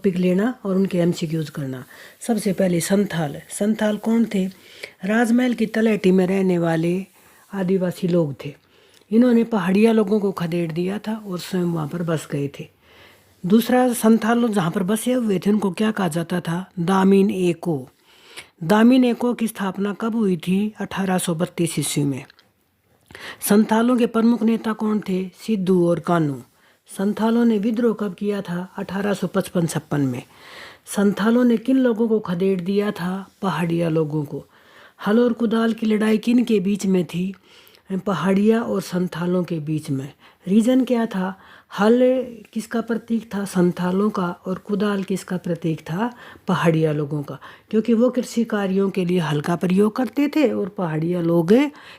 Topic लेना और उनके एमसीक्यूज करना। सबसे पहले संथाल। संथाल कौन थे? राजमहल की तलहटी में रहने वाले आदिवासी लोग थे। इन्होंने पहाड़िया लोगों को खदेड़ दिया था और स्वयं वहाँ पर बस गए थे। दूसरा, संथाल लोग जहाँ पर बसे हुए थे उनको क्या कहा जाता था? दामिन एको। दामिन एको की स्थापना कब हुई थी? 1832 ईस्वी में। संथालों के प्रमुख नेता कौन थे? सिद्धू और कान्हू। संथालों ने विद्रोह कब किया था? 1855-56 में। संथालों ने किन लोगों को खदेड़ दिया था? पहाड़िया लोगों को। हल और कुदाल की लड़ाई किन के बीच में थी? पहाड़िया और संथालों के बीच में। रीजन क्या था? हल किसका प्रतीक था? संथालों का। और कुदाल किसका प्रतीक था? पहाड़िया लोगों का। क्योंकि वो कृषि कार्यों के लिए हल का प्रयोग करते थे और पहाड़िया लोग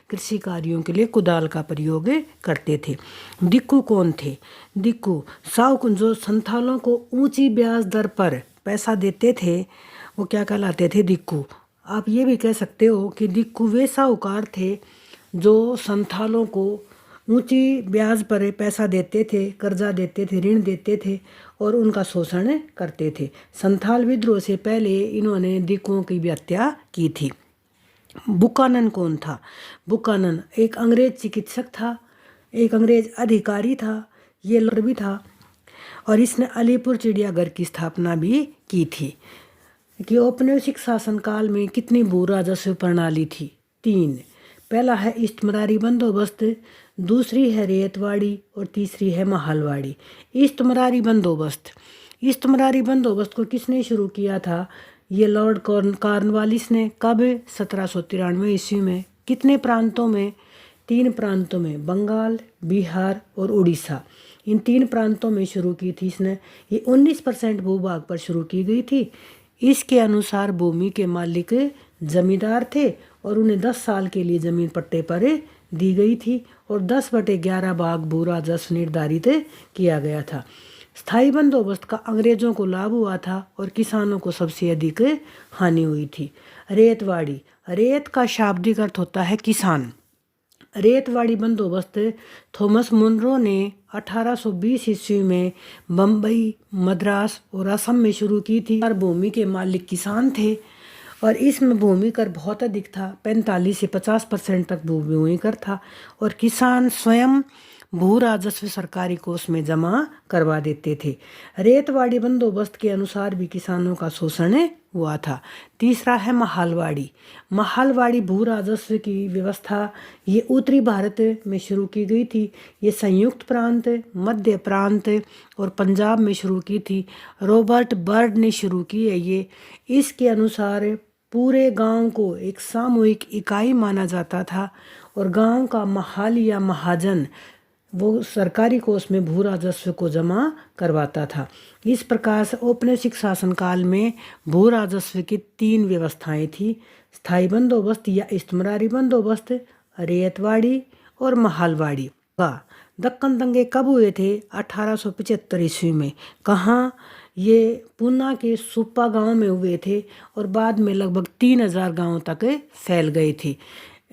कृषि कार्यों के लिए कुदाल का प्रयोग करते थे। दिक्कू कौन थे? दिक्कू साहूकार जो संथालों को ऊंची ब्याज दर पर पैसा देते थे वो क्या कहलाते थे? दिक्कू। आप ये भी कह सकते हो कि दिक्कू वे साहूकार थे जो संथालों को ऊंची ब्याज पर पैसा देते थे, कर्जा देते थे, ऋण देते थे और उनका शोषण करते थे। संथाल विद्रोह से पहले इन्होंने दिक्कुओं की भी हत्या की थी। बुकानन कौन था? बुकानन एक अंग्रेज चिकित्सक था, एक अंग्रेज अधिकारी था, ये लड़ भी था और इसने अलीपुर चिड़ियाघर की स्थापना भी की थी। कि औपनिवेशिक शासनकाल में कितनी भू राजस्व प्रणाली थी? 3। पहला है इस्टमरारी बंदोबस्त, दूसरी है रेतवाड़ी और तीसरी है महलवाड़ी। इस्टमरारी बंदोबस्त। इस्टमरारी बंदोबस्त को किसने शुरू किया था? ये लॉर्ड कॉर्नवालिस ने। कब? 1793 ईस्वी में। कितने प्रांतों में? 3 प्रांतों में, बंगाल, बिहार और उड़ीसा। इन 3 प्रांतों में शुरू की थी इसने। ये 19% भूभाग पर शुरू की गई थी। इसके अनुसार भूमि के मालिक जमींदार थे और उन्हें 10 साल के लिए जमीन पट्टे पर दी गई थी और 10/11 भाग भू राजस्व निर्धारित किया गया था। स्थायी बंदोबस्त का अंग्रेजों को लाभ हुआ था और किसानों को सबसे अधिक हानि हुई थी। रेतवाड़ी। रेत का शाब्दिक अर्थ होता है किसान। रेतवाड़ी बंदोबस्त थॉमस मुनरो ने 1820 ईस्वी में बम्बई, मद्रास और असम में शुरू की थी। और भूमि के मालिक किसान थे और इसमें भूमि कर बहुत अधिक था, 45 से 50% तक भूमि कर था और किसान स्वयं भू राजस्व सरकारी कोष में जमा करवा देते थे। रेतवाड़ी बंदोबस्त के अनुसार भी किसानों का शोषण हुआ था। तीसरा है महलवाड़ी। महलवाड़ी भू राजस्व की व्यवस्था ये उत्तरी भारत में शुरू की गई थी। ये संयुक्त प्रांत, मध्य प्रांत और पंजाब में शुरू की थी। रॉबर्ट बर्ड ने शुरू की है ये। इसके अनुसार पूरे गांव को एक सामूहिक इकाई माना जाता था और गांव का महाल या महाजन वो सरकारी कोष में भू राजस्व को जमा करवाता था। इस प्रकार से औपनिवेशिक शासनकाल में भू राजस्व की 3 व्यवस्थाएं थी: स्थायी बंदोबस्त या इस्टमरारी बंदोबस्त, रेतवाड़ी और महलवाड़ी। दक्कन दंगे कब हुए थे? 1875 ईस्वी में। कहाँ? ये पूना के सुप्पा गांव में हुए थे और बाद में लगभग 3000 गांवों तक फैल गए थे।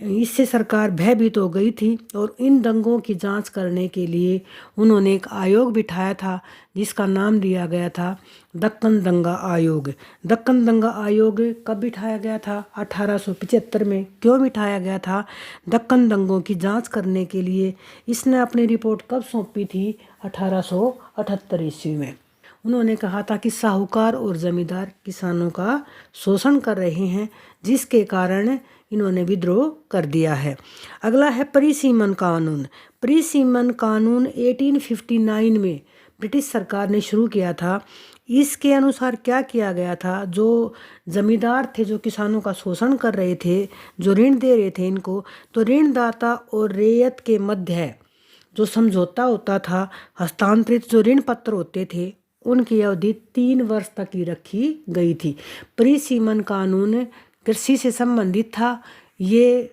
इससे सरकार भयभीत हो गई थी और इन दंगों की जांच करने के लिए उन्होंने एक आयोग बिठाया था जिसका नाम दिया गया था दक्कन दंगा आयोग। दक्कन दंगा आयोग कब बिठाया गया था? 1875 में। क्यों बिठाया गया था? दक्कन दंगों की जांच करने के लिए। इसने अपनी रिपोर्ट कब सौंपी थी? 1878 ईस्वी में। उन्होंने कहा था कि साहूकार और जमींदार किसानों का शोषण कर रहे हैं जिसके कारण इन्होंने विद्रोह कर दिया है। अगला है परिसीमन कानून। परिसीमन कानून 1859 में ब्रिटिश सरकार ने शुरू किया था। इसके अनुसार क्या किया गया था? जो जमींदार थे जो किसानों का शोषण कर रहे थे, जो ऋण दे रहे थे इनको, तो ऋणदाता और रैयत के मध्य जो समझौता होता था, हस्तांतरित जो ऋण पत्र होते थे उनकी अवधि 3 वर्ष तक की रखी गई थी। परिसीमन कानून कृषि से संबंधित था। ये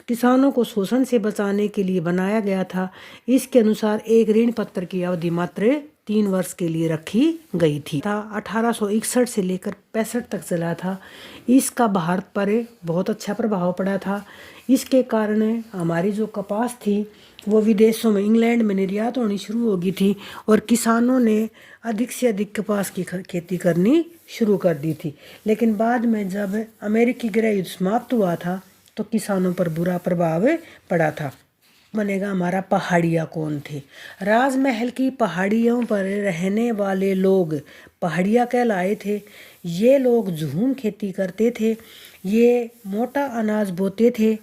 किसानों को शोषण से बचाने के लिए बनाया गया था। इसके अनुसार एक ऋण पत्र की अवधि मात्र 3 वर्ष के लिए रखी गई थी। 1861 से लेकर 65 तक चला था। इसका भारत पर बहुत अच्छा प्रभाव पड़ा था। इसके कारण हमारी जो कपास थी वो विदेशों में, इंग्लैंड में निर्यात होनी शुरू हो गई थी और किसानों ने अधिक से अधिक कपास की खेती करनी शुरू कर दी थी। लेकिन बाद में जब अमेरिकी गृह युद्ध समाप्त हुआ था तो किसानों पर बुरा प्रभाव पड़ा था। बनेगा हमारा पहाड़िया कौन थे। राजमहल की पहाड़ियों पर रहने वाले लोग पहाड़िया कहलाए थे। ये लोग झूम खेती करते थे, ये मोटा अनाज बोते थे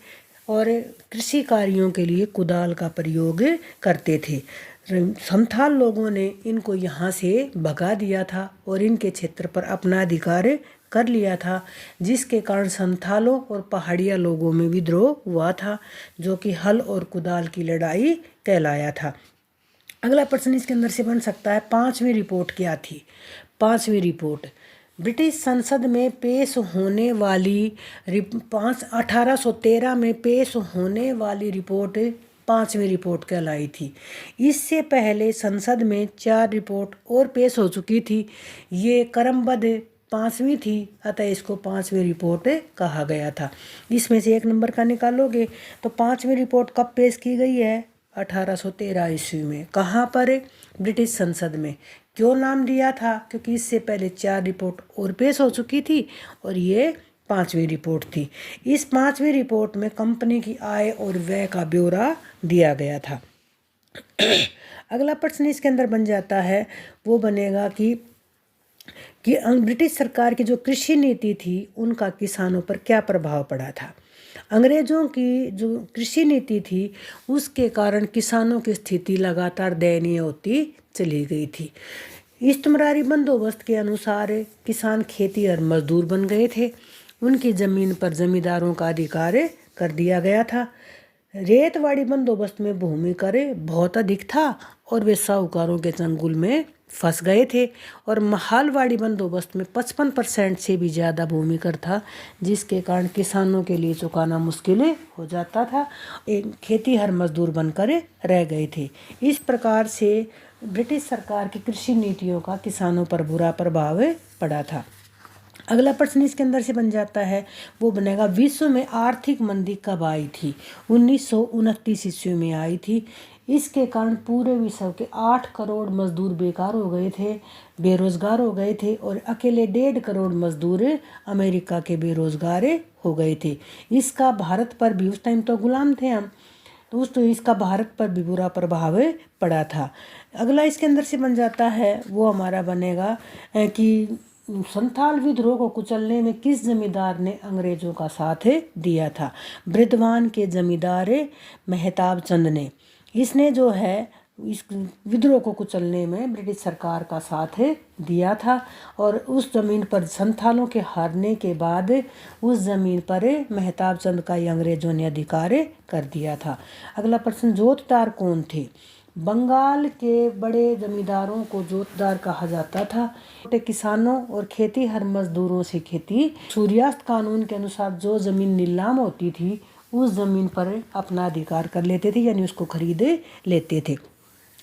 और कृषि कार्यों के लिए कुदाल का प्रयोग करते थे। संथाल लोगों ने इनको यहाँ से भगा दिया था और इनके क्षेत्र पर अपना अधिकार कर लिया था, जिसके कारण संथालों और पहाड़िया लोगों में विद्रोह हुआ था, जो कि हल और कुदाल की लड़ाई कहलाया था। अगला प्रश्न इसके अंदर से बन सकता है, 5वीं रिपोर्ट क्या थी। 5वीं रिपोर्ट ब्रिटिश संसद में पेश होने वाली 1813 में पेश होने वाली रिपोर्ट 5वीं रिपोर्ट कहलाई थी। इससे पहले संसद में 4 रिपोर्ट और पेश हो चुकी थी। ये क्रमबद्ध 5वीं थी, अतः इसको 5वीं रिपोर्ट कहा गया था। इसमें से 1 नंबर का निकालोगे तो 5वीं रिपोर्ट कब पेश की गई है? 1813 ईस्वी में। कहाँ पर? ब्रिटिश संसद में। क्यों नाम दिया था? क्योंकि इससे पहले 4 रिपोर्ट और पेश हो चुकी थी और ये 5वीं रिपोर्ट थी। इस 5वीं रिपोर्ट में कंपनी की आय और व्यय का ब्यौरा दिया गया था। अगला प्रश्न इसके अंदर बन जाता है, वो बनेगा कि ब्रिटिश सरकार की जो कृषि नीति थी उनका किसानों पर क्या प्रभाव पड़ा था। अंग्रेज़ों की जो कृषि नीति थी उसके कारण किसानों की स्थिति लगातार दयनीय होती चली गई थी। इस्तिमरारी बंदोबस्त के अनुसार किसान खेती और मजदूर बन गए थे। उनकी ज़मीन पर जमींदारों का अधिकार कर दिया गया था। रेतवाड़ी बंदोबस्त में भूमि कर बहुत अधिक था और वे साहूकारों के चंगुल में फंस गए थे। और महालवाड़ी बंदोबस्त में 55% से भी ज़्यादा भूमि कर था, जिसके कारण किसानों के लिए चुकाना मुश्किल हो जाता था। एक खेती हर मजदूर बनकर रह गए थे। इस प्रकार से ब्रिटिश सरकार की कृषि नीतियों का किसानों पर बुरा प्रभाव पड़ा था। अगला प्रश्न इसके अंदर से बन जाता है, वो बनेगा विश्व में आर्थिक मंदी कब आई थी। 1929 ईस्वी में आई थी। इसके कारण पूरे विश्व के 8 करोड़ मजदूर बेकार हो गए थे, बेरोजगार हो गए थे और अकेले 1.5 करोड़ मजदूर अमेरिका के बेरोजगार हो गए थे। इसका भारत पर भी, उस टाइम तो गुलाम थे हम, तो इसका भारत पर भी बुरा प्रभाव पड़ा था। अगला इसके अंदर से बन जाता है, वो हमारा बनेगा कि संथाल विद्रोह को कुचलने में किस जमींदार ने अंग्रेजों का साथ दिया था। बृद्धवान के जमींदार मेहताब चंद ने, इसने जो है इस विद्रोह को कुचलने में ब्रिटिश सरकार का साथ दिया था और उस ज़मीन पर संथालों के हारने के बाद उस ज़मीन पर मेहताब चंद का ही अंग्रेजों ने अधिकार कर दिया था। अगला प्रश्न, जोतदार कौन थे। बंगाल के बड़े जमींदारों को जोतदार कहा जाता था। छोटे किसानों और खेती हर मजदूरों से खेती। सूर्यास्त कानून के अनुसार जो ज़मीन नीलाम होती थी उस ज़मीन पर अपना अधिकार कर लेते थे, यानी उसको खरीद लेते थे।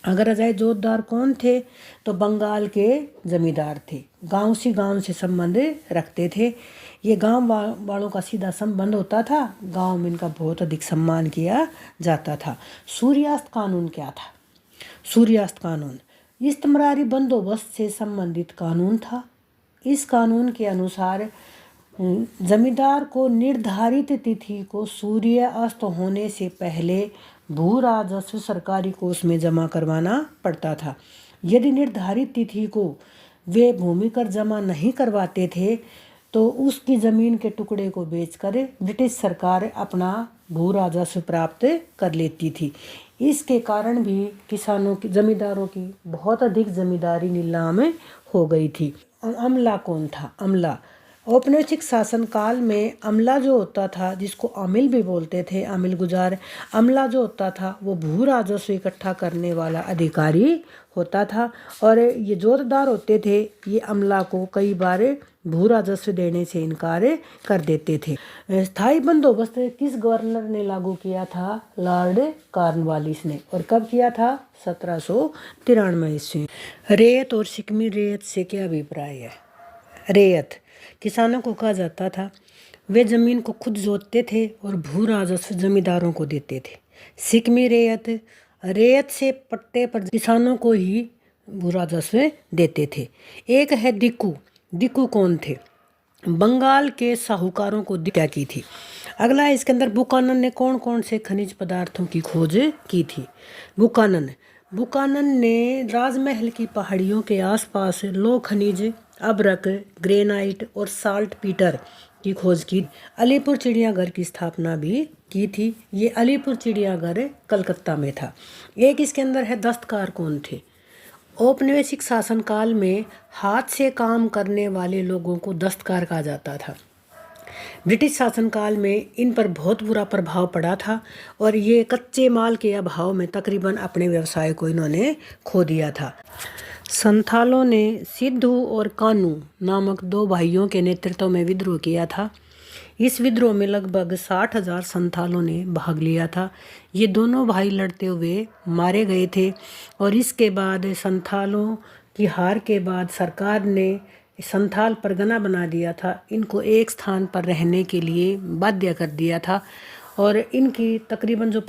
अगर आ जाए जोतदार कौन थे, तो बंगाल के जमींदार थे। गांव से संबंध रखते थे। ये गांव वालों का सीधा संबंध होता था। गांव में इनका बहुत अधिक सम्मान किया जाता था। सूर्यास्त कानून क्या था। सूर्यास्त कानून इस्तिमरारी बंदोबस्त से संबंधित कानून था। इस कानून के अनुसार जमींदार को निर्धारित तिथि को सूर्य अस्त होने से पहले भू राजस्व सरकारी कोष में जमा करवाना पड़ता था। यदि निर्धारित तिथि को वे भूमि कर जमा नहीं करवाते थे तो उसकी ज़मीन के टुकड़े को बेचकर ब्रिटिश सरकार अपना भू राजस्व प्राप्त कर लेती थी। इसके कारण भी किसानों की, जमींदारों की बहुत अधिक जमींदारी नीलाम हो गई थी। अमला कौन था। अमला औपनिवेशिक शासन काल में अमला जो होता था, जिसको अमिल भी बोलते थे, अमिल गुजार, अमला जो होता था वो भू राजस्व इकट्ठा करने वाला अधिकारी होता था। और ये जोतदार होते थे, ये अमला को कई बार भू राजस्व देने से इनकार कर देते थे। स्थायी बंदोबस्त किस गवर्नर ने लागू किया था? लॉर्ड कॉर्नवालिस ने। और कब किया था? 1793 ईस्वी। रेत और सिक्मी रेत से क्या अभिप्राय है? रेत किसानों को कहा जाता था, वे जमीन को खुद जोतते थे और भू राजस्व जमींदारों को देते थे। सिक्मी रेत, रेत से पट्टे पर किसानों को ही भू राजस्व देते थे। एक है दिक्कू। दिक्कू कौन थे? बंगाल के साहूकारों को क्या की थी? अगला है इसके अंदर, बुकानन ने कौन कौन से खनिज पदार्थों की खोज की थी? बुकानन ने राजमहल की पहाड़ियों के आसपास लौह खनिज, अभ्रक, ग्रेनाइट और साल्ट पीटर की खोज की। अलीपुर चिड़ियाघर की स्थापना भी की थी। ये अलीपुर चिड़ियाघर कलकत्ता में था। एक इसके अंदर है, दस्तकार कौन थे? औपनिवेशिक शासनकाल में हाथ से काम करने वाले लोगों को दस्तकार कहा जाता था। ब्रिटिश शासनकाल में इन पर बहुत बुरा प्रभाव पड़ा था और ये कच्चे माल के अभाव में तकरीबन अपने व्यवसाय को इन्होंने खो दिया था। संथालों ने सिद्धू और कानू नामक दो भाइयों के नेतृत्व में विद्रोह किया था। इस विद्रोह में लगभग 60,000 संथालों ने भाग लिया था। ये दोनों भाई लड़ते हुए मारे गए थे और इसके बाद संथालों की हार के बाद सरकार ने संथाल परगना बना दिया था। इनको एक स्थान पर रहने के लिए बाध्य कर दिया था और इनकी तकरीबन जो